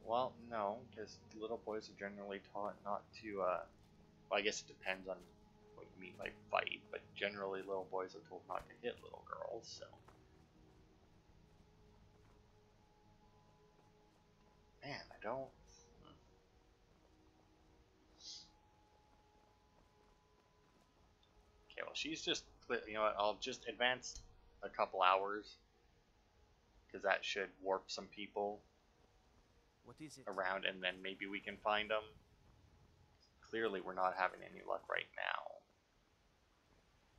Well, no, because little boys are generally taught not to, well, I guess it depends on what you mean by fight, but generally little boys are told not to hit little girls, so. Man, I don't... Okay, well, she's just, you know what, I'll just advance a couple hours, because that should warp some people What is it? around, and then maybe we can find them. Clearly, we're not having any luck right now.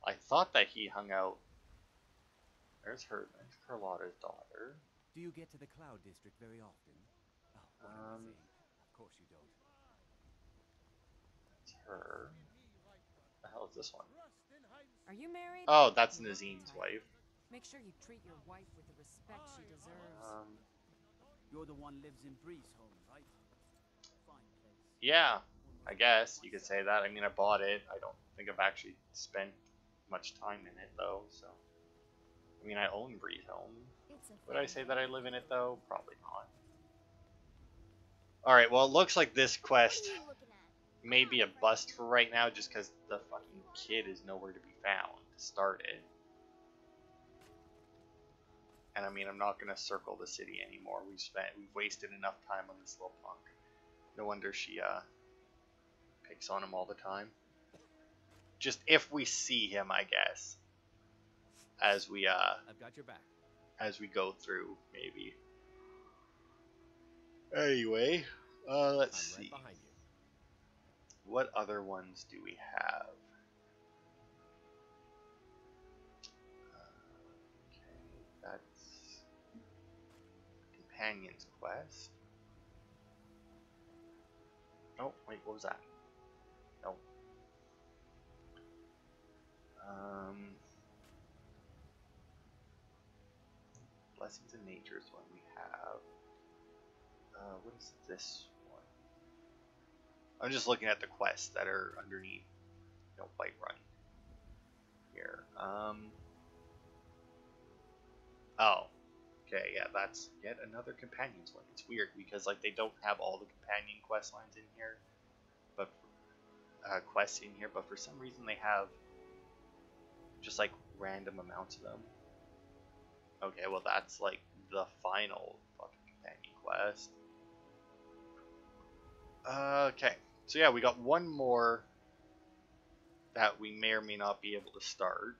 I thought that he hung out. There's Carlotta's daughter. Do you get to the Cloud District very often? Oh, what am I saying? Of course you don't. That's her. What the hell is this one? Are you married? Oh, that's Nazim's wife. Make sure you treat your wife with the respect she deserves. You're the one lives in Breeze Home, right? Fine place. Yeah, I guess you could say that. I mean, I bought it. I don't think I've actually spent much time in it, though, so. I mean, I own Breeze Home. Would I say that I live in it, though? Probably not. Alright, well, it looks like this quest may be a bust for right now, just because the fucking kid is nowhere to be found to start it. And I mean, I'm not gonna circle the city anymore. We've wasted enough time on this little punk. No wonder she picks on him all the time. Just if we see him, I guess, as we I've got your back. As we go through, maybe. Anyway, let's see. Right behind you. What other ones do we have? Okay, that's Companion's Quest. Oh, wait, what was that? No. Blessings in Nature is one we have. What is this one? I'm just looking at the quests that are underneath, you know, Whiterun here. Oh, okay, yeah, that's yet another Companion's one. It's weird because like they don't have all the companion quest lines in here, but quests in here, but for some reason they have just like random amounts of them. Okay, well that's like the final fucking companion quest. Okay, so yeah, we got one more that we may or may not be able to start.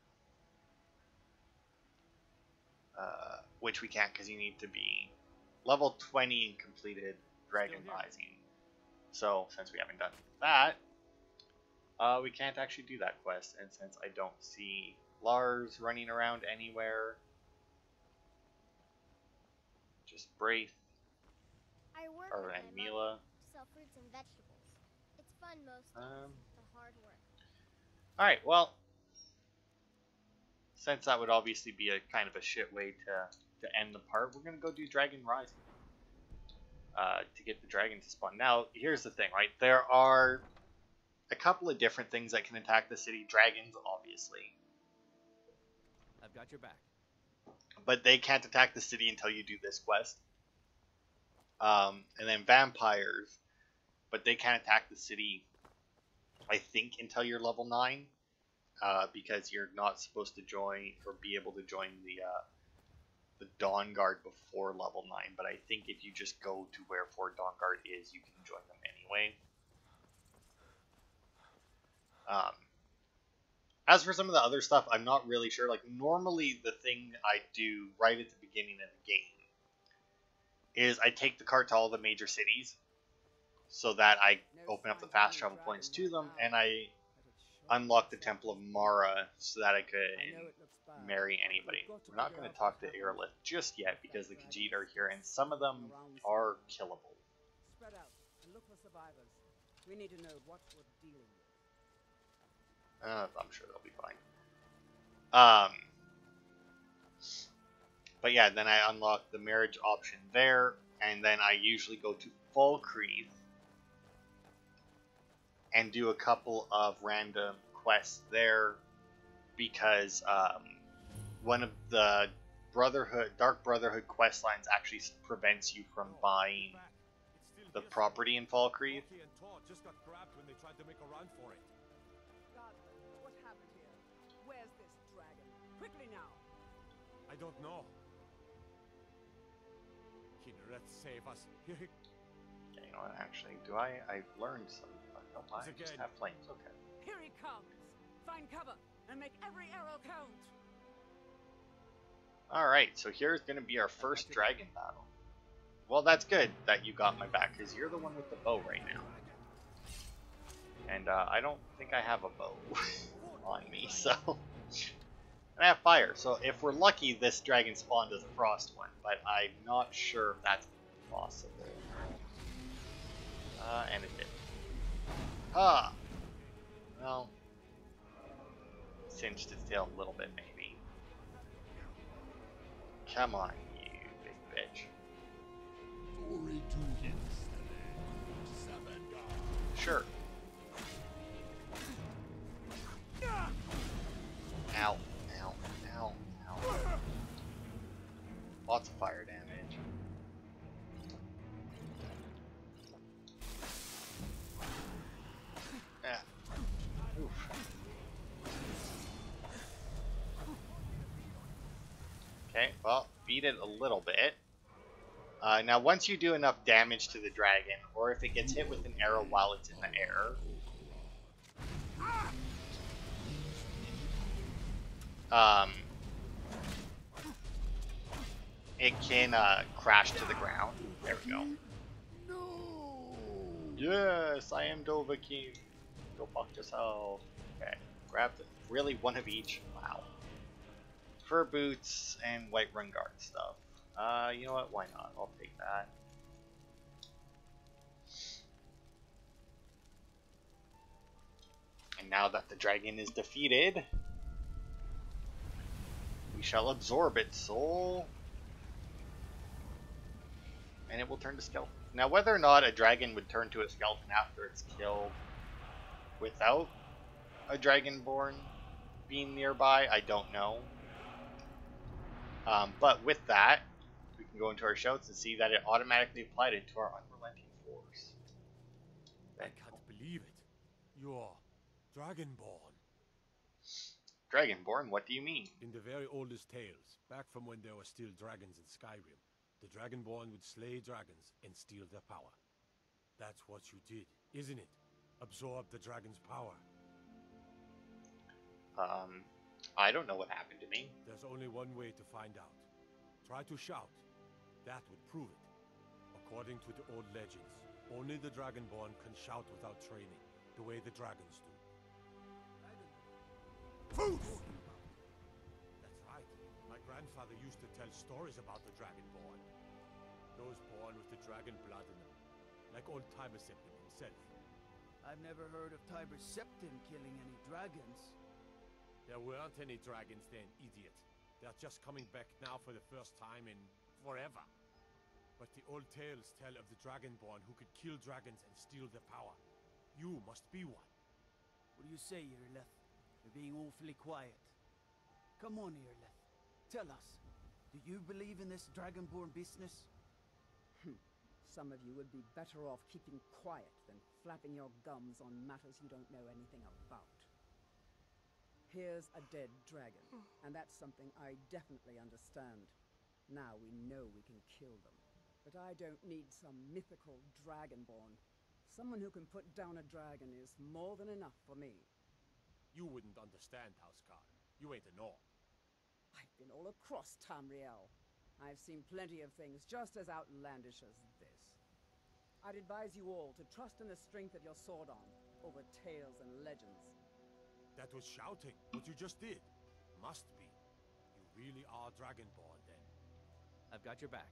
Which we can't because you need to be level 20 and completed Dragon Rising. So, since we haven't done that, we can't actually do that quest. And since I don't see Lars running around anywhere, just Braith or Mila. Sell fruits and vegetables. It's fun most days, but hard work. Alright, well, since that would obviously be a kind of a shit way to end the part, we're going to go do Dragon Rising to get the dragon to spawn. Now, here's the thing, right? There are a couple of different things that can attack the city. Dragons, obviously. I've got your back. But they can't attack the city until you do this quest. And then vampires, but they can't attack the city I think until you're level 9, because you're not supposed to join or be able to join the Dawn Guard before level 9. But I think if you just go to where Fort Dawn Guard is, you can join them anyway. As for some of the other stuff, I'm not really sure. Like, normally the thing I do right at the beginning of the game is I take the cart to all the major cities so that I open up the fast travel points to them, and I unlock the Temple of Mara so that I could marry anybody. We're not going to talk to Aerolith just yet because the Khajiit are here, and some of them are killable. Spread out and look for survivors. We need to know what we're dealing with. I'm sure they'll be fine. But yeah, then I unlock the marriage option there, and then I usually go to Falkreath and do a couple of random quests there because one of the Dark Brotherhood quest lines actually prevents you from buying the property in Falkreath. Just got grabbed when they tried to make a run for it. God, what happened here? Where's this dragon? Quickly now! I don't know. Kinneret, save us. Okay, you know what, actually, I've learned some. Oh, I just have flames, okay. Here he comes! Find cover and make every arrow count! Alright, so here's going to be our first dragon battle. Well, that's good that you got my back, because you're the one with the bow right now. And I don't think I have a bow on me, so... And I have fire, so if we're lucky, this dragon spawned as a frost one, but I'm not sure if that's possible. And it did. Ah! Well... Cinched its tail a little bit, maybe. Come on, you big bitch. Sure. Ow, ow, ow, ow. Lots of fire damage. Ah. Oof. Okay, well, beat it a little bit. Now, once you do enough damage to the dragon, or if it gets hit with an arrow while it's in the air, it can crash to the ground. There we go. Yes, I am Dovahkiin. Go fuck yourself. Okay, grab the, really one of each. Wow. Fur boots and Whiterun guard stuff. You know what? Why not? I'll take that. And now that the dragon is defeated, we shall absorb its soul, and it will turn to skeleton. Now, whether or not a dragon would turn to a skeleton after it's killed without a dragonborn being nearby, I don't know. But with that, we can go into our shouts and see that it automatically applied it to our unrelenting force. I can't believe it. You're Dragonborn. Dragonborn? What do you mean? In the very oldest tales, back from when there were still dragons in Skyrim, the Dragonborn would slay dragons and steal their power. That's what you did, isn't it? Absorb the dragon's power. I don't know what happened to me. There's only one way to find out. Try to shout. That would prove it. According to the old legends, only the Dragonborn can shout without training, the way the dragons do. Poof! That's right. My grandfather used to tell stories about the Dragonborn. Those born with the dragon blood in them, like old Tiber Septim himself. I've never heard of Tiber Septim killing any dragons. There weren't any dragons then, idiot. They're just coming back now for the first time in forever. But the old tales tell of the Dragonborn who could kill dragons and steal their power. You must be one. What do you say, Irileth? You're being awfully quiet. Come on, Irileth. Tell us, do you believe in this Dragonborn business? Some of you would be better off keeping quiet than flapping your gums on matters you don't know anything about. Here's a dead dragon, and that's something I definitely understand. Now we know we can kill them. But I don't need some mythical dragonborn. Someone who can put down a dragon is more than enough for me. You wouldn't understand, Housecar. You ain't a Norn. I've been all across Tamriel. I've seen plenty of things just as outlandish as this. I'd advise you all to trust in the strength of your sword arm over tales and legends. That was shouting, what you just did. Must be. You really are Dragonborn, then. I've got your back.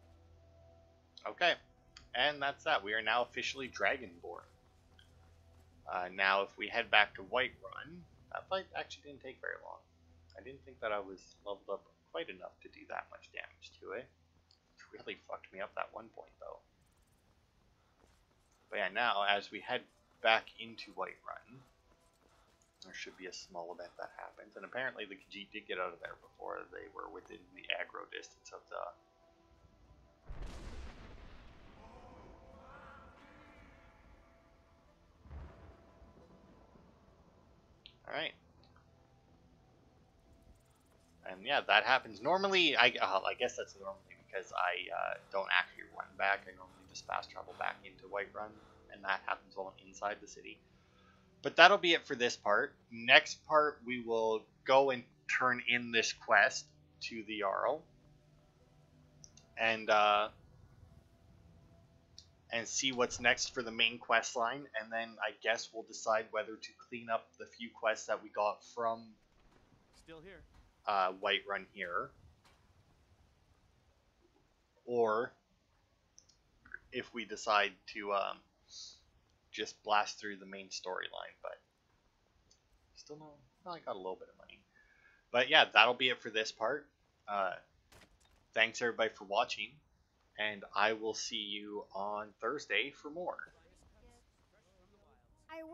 Okay, and that's that. We are now officially Dragonborn. Now, if we head back to Whiterun, that fight actually didn't take very long. I didn't think that I was leveled up quite enough to do that much damage to it. It really fucked me up that one point, though. But yeah, now, as we head back into Whiterun, there should be a small event that happens. And apparently the Khajiit did get out of there before they were within the aggro distance of the... Alright. And yeah, that happens. Normally, I guess that's normally because I don't actually run back. I normally just fast travel back into Whiterun, and that happens while I'm inside the city. But that'll be it for this part. Next part, we will go and turn in this quest to the Jarl, and see what's next for the main quest line, and then I guess we'll decide whether to clean up the few quests that we got from Still here. Whiterun here, or if we decide to just blast through the main storyline. But still no, I got a little bit of money. But yeah, that'll be it for this part. Thanks everybody for watching, and I will see you on Thursday for more.